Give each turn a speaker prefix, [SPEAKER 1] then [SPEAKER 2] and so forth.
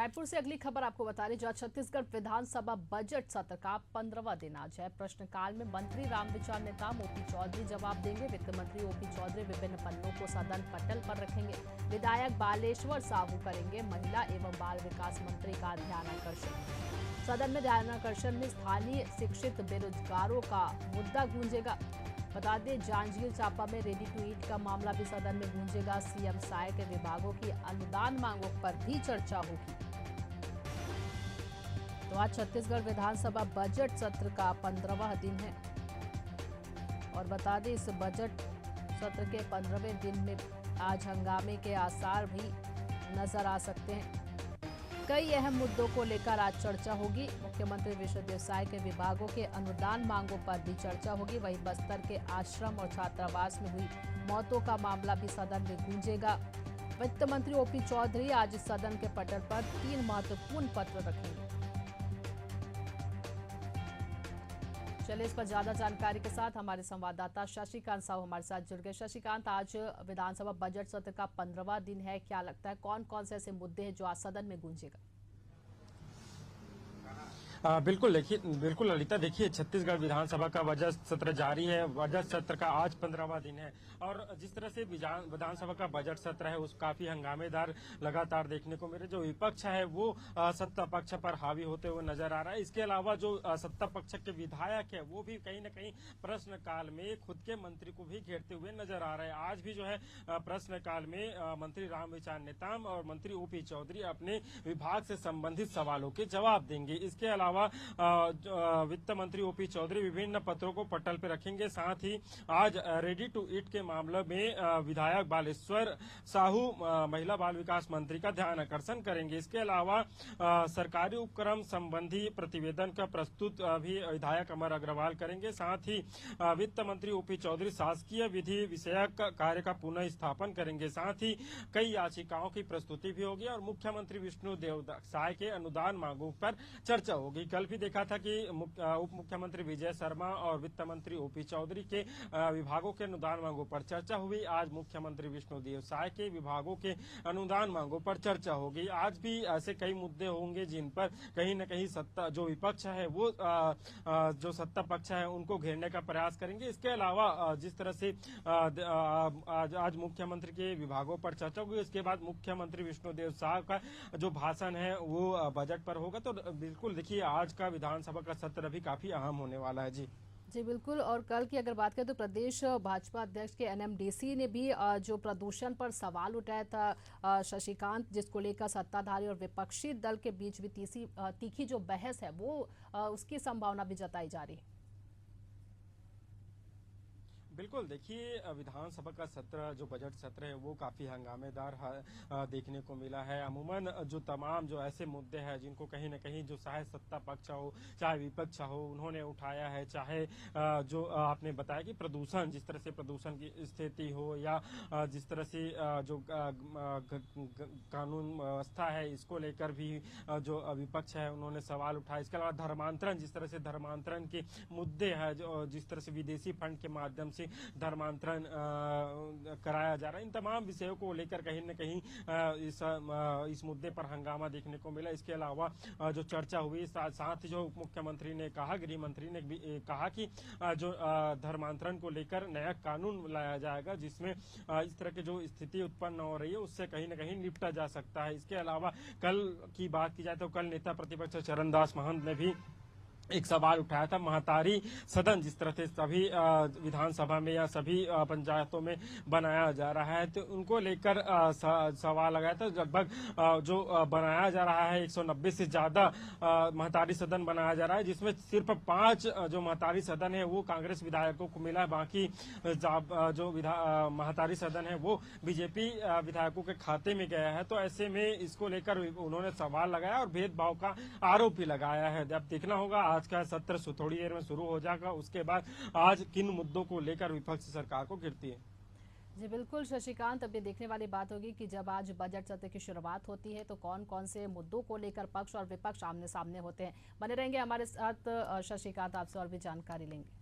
[SPEAKER 1] रायपुर से अगली खबर आपको बता रहे, जहां छत्तीसगढ़ विधानसभा बजट सत्र का 15वां दिन आज है। प्रश्नकाल में मंत्री रामविचार नेताम ओपी चौधरी जवाब देंगे। वित्त मंत्री ओपी चौधरी विभिन्न पन्नों को सदन पटल पर रखेंगे। विधायक बालेश्वर साहू करेंगे महिला एवं बाल विकास मंत्री का ध्यानाकर्षण। सदन में ध्यानाकर्षण में स्थानीय शिक्षित बेरोजगारों का मुद्दा गूंजेगा। बता दें, जांजगीर चांपा में रेडी टू ईट का मामला भी सदन में गूंजेगा। सीएम साय के विभागों की अनुदान मांगों पर भी चर्चा होगी। तो आज छत्तीसगढ़ विधानसभा बजट सत्र का 15वां दिन है और बता दें, इस बजट सत्र के 15वें दिन में आज हंगामे के आसार भी नजर आ सकते हैं। कई अहम मुद्दों को लेकर आज चर्चा होगी। मुख्यमंत्री विष्णुदेव साय के विभागों के अनुदान मांगों पर भी चर्चा होगी। वहीं बस्तर के आश्रम और छात्रावास में हुई मौतों का मामला भी सदन में गूंजेगा। वित्त मंत्री ओपी चौधरी आज सदन के पटल पर 3 महत्वपूर्ण पत्र रखेंगे। चलिए, इस पर ज्यादा जानकारी के साथ हमारे संवाददाता शशिकांत साहू हमारे साथ जुड़ गए। शशिकांत, आज विधानसभा बजट सत्र का 15वां दिन है, क्या लगता है कौन कौन से ऐसे मुद्दे हैं जो आज सदन में गूंजेगा?
[SPEAKER 2] बिल्कुल ललिता, देखिए छत्तीसगढ़ विधानसभा का बजट सत्र जारी है। बजट सत्र का आज 15वां दिन है और जिस तरह से विधानसभा का बजट सत्र है उस काफी हंगामेदार लगातार देखने को मिले। जो विपक्ष है वो सत्ता पक्ष पर हावी होते हुए नजर आ रहा है। इसके अलावा जो सत्ता पक्ष के विधायक है वो भी कहीं न कहीं प्रश्नकाल में खुद के मंत्री को भी घेरते हुए नजर आ रहे हैं। आज भी जो है प्रश्नकाल में मंत्री रामविचार नेताम और मंत्री ओपी चौधरी अपने विभाग से संबंधित सवालों के जवाब देंगे। इसके अलावा वित्त मंत्री ओपी चौधरी विभिन्न पत्रों को पटल पर रखेंगे। साथ ही आज रेडी टू ईट के मामले में विधायक बालेश्वर साहू महिला बाल विकास मंत्री का ध्यान आकर्षण करेंगे। इसके अलावा सरकारी उपक्रम संबंधी प्रतिवेदन का प्रस्तुत भी विधायक अमर अग्रवाल करेंगे। साथ ही वित्त मंत्री ओपी चौधरी शासकीय विधि विषयक कार्य का पुनः स्थापन करेंगे। साथ ही कई याचिकाओं की प्रस्तुति भी होगी और मुख्यमंत्री विष्णुदेव साय के अनुदान मांगों पर चर्चा होगी। कल भी देखा था कि उप मुख्यमंत्री विजय शर्मा और वित्त मंत्री ओपी चौधरी के विभागों के अनुदान मांगों पर चर्चा हुई। आज मुख्यमंत्री विष्णुदेव साय के विभागों के अनुदान मांगों पर चर्चा होगी। आज भी ऐसे कई मुद्दे होंगे जिन पर कहीं न कहीं सत्ता जो विपक्ष है वो जो सत्ता पक्ष है उनको घेरने का प्रयास करेंगे। इसके अलावा जिस तरह से आज मुख्यमंत्री के विभागों पर चर्चा होगी, इसके बाद मुख्यमंत्री विष्णुदेव साय का जो भाषण है वो बजट पर होगा। तो बिल्कुल देखिए, आज का विधानसभा का सत्र भी काफी अहम होने वाला है। जी
[SPEAKER 1] बिल्कुल। और कल की अगर बात करें तो प्रदेश भाजपा अध्यक्ष के एनएमडीसी ने भी जो प्रदूषण पर सवाल उठाया था शशिकांत, जिसको लेकर सत्ताधारी और विपक्षी दल के बीच भी तीखी जो बहस है वो उसकी संभावना भी जताई जा रही है।
[SPEAKER 2] बिल्कुल, देखिए विधानसभा का सत्र जो बजट सत्र है वो काफी हंगामेदार देखने को मिला है। अमूमन जो तमाम जो ऐसे मुद्दे हैं जिनको कहीं न कहीं जो चाहे सत्ता पक्ष हो चाहे विपक्ष हो उन्होंने उठाया है, चाहे जो आपने बताया कि प्रदूषण, जिस तरह से प्रदूषण की स्थिति हो या जिस तरह से जो कानून व्यवस्था है इसको लेकर भी जो विपक्ष है उन्होंने सवाल उठाया। इसके अलावा धर्मांतरण, जिस तरह से धर्मांतरण के मुद्दे हैं, जो जिस तरह से विदेशी फंड के माध्यम से धर्मांतरण कराया जा रहा है, इन तमाम विषयों को लेकर कहीं न कहीं इस मुद्दे पर हंगामा देखने को मिला। इसके अलावा जो चर्चा हुई, साथ ही जो उप मुख्यमंत्री ने कहा, गृह मंत्री ने भी कहा कि जो धर्मांतरण को लेकर नया कानून लाया जाएगा जिसमें इस तरह की जो स्थिति उत्पन्न हो रही है उससे कहीं न कहीं निपटा जा सकता है। इसके अलावा कल की बात की जाए तो कल नेता प्रतिपक्ष चरणदास महंत ने भी एक सवाल उठाया था। महतारी सदन जिस तरह से सभी विधानसभा में या सभी पंचायतों में बनाया जा रहा है तो उनको लेकर सवाल लगाया था। लगभग जो बनाया जा रहा है 190 से ज्यादा महतारी सदन बनाया जा रहा है, जिसमें सिर्फ 5 जो महतारी सदन है वो कांग्रेस विधायकों को मिला है। बाकी जो महतारी सदन है वो बीजेपी विधायकों के खाते में गया है। तो ऐसे में इसको लेकर उन्होंने सवाल लगाया और भेदभाव का आरोप भी लगाया है। अब देखना होगा आज का सत्र थोड़ी देर में शुरू हो जाएगा, उसके बाद आज किन मुद्दों को लेकर विपक्ष सरकार को गिरती है।
[SPEAKER 1] जी बिल्कुल शशिकांत, अब ये देखने वाली बात होगी कि जब आज बजट सत्र की शुरुआत होती है तो कौन कौन से मुद्दों को लेकर पक्ष और विपक्ष आमने सामने होते हैं। बने रहेंगे हमारे साथ शशिकांत, आपसे और भी जानकारी लेंगे।